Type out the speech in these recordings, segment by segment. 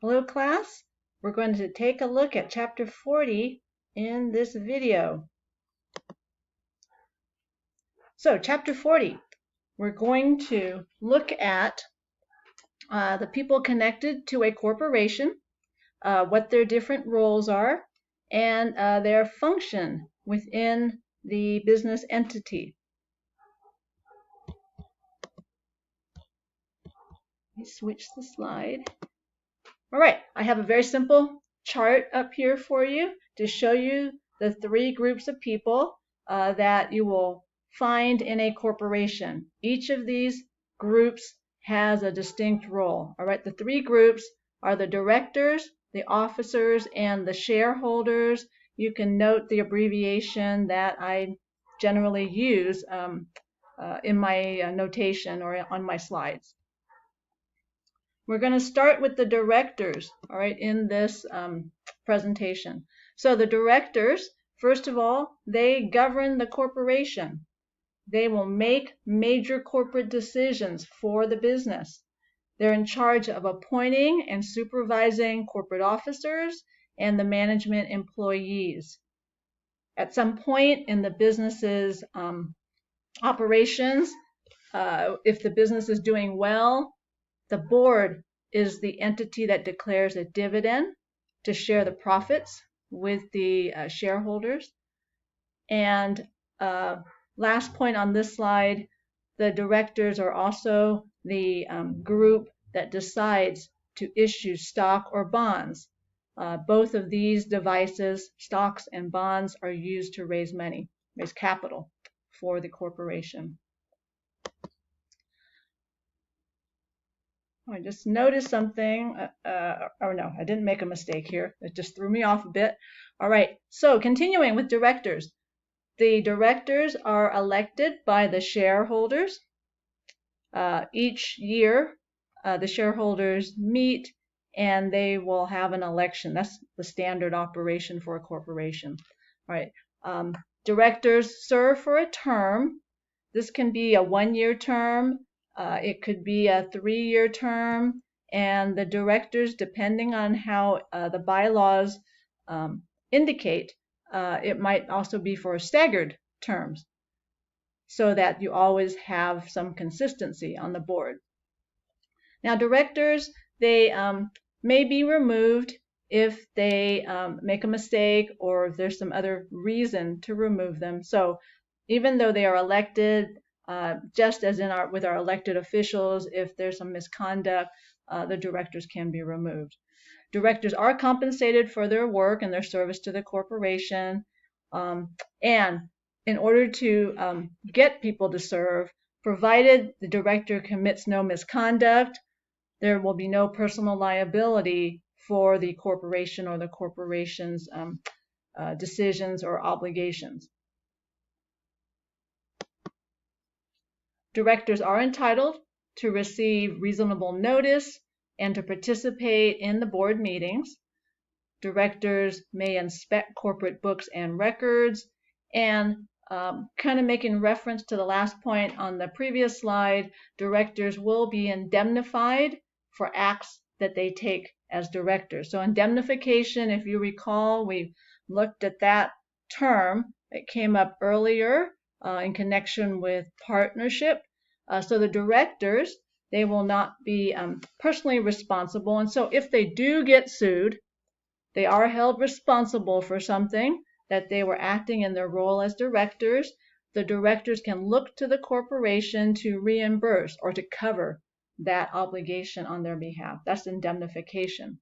Hello class, we're going to take a look at chapter 40 in this video. So chapter 40, we're going to look at the people connected to a corporation, what their different roles are, and their function within the business entity. Let me switch the slide. All right, I have a very simple chart up here for you to show you the three groups of people that you will find in a corporation. Each of these groups has a distinct role. All right, the three groups are the directors, the officers, and the shareholders. You can note the abbreviation that I generally use in my notation or on my slides. We're going to start with the directors, all right, in this presentation. So the directors, first of all, they govern the corporation. They will make major corporate decisions for the business. They're in charge of appointing and supervising corporate officers and the management employees. At some point in the business's operations, if the business is doing well, the board is the entity that declares a dividend to share the profits with the shareholders. And last point on this slide, the directors are also the group that decides to issue stock or bonds. Both of these devices, stocks and bonds, are used to raise money, raise capital for the corporation. I just noticed something. Oh no, I didn't make a mistake here. It just threw me off a bit. All right, so continuing with directors. The directors are elected by the shareholders. Each year, the shareholders meet and they will have an election. That's the standard operation for a corporation. All right, directors serve for a term. This can be a one-year term. It could be a 3-year term, and the directors, depending on how the bylaws indicate, it might also be for staggered terms, so that you always have some consistency on the board. Now, directors, they may be removed if they make a mistake or if there's some other reason to remove them. So even though they are elected, just as with our elected officials, if there's some misconduct, the directors can be removed. Directors are compensated for their work and their service to the corporation. And in order to get people to serve, provided the director commits no misconduct, there will be no personal liability for the corporation or the corporation's decisions or obligations. Directors are entitled to receive reasonable notice and to participate in the board meetings. Directors may inspect corporate books and records, and kind of making reference to the last point on the previous slide, directors will be indemnified for acts that they take as directors. So indemnification, if you recall, we looked at that term. It came up earlier in connection with partnership. So the directors, they will not be personally responsible. And so if they do get sued, they are held responsible for something that they were acting in their role as directors. The directors can look to the corporation to reimburse or to cover that obligation on their behalf. That's indemnification.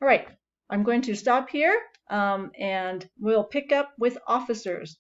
All right, I'm going to stop here and we'll pick up with officers.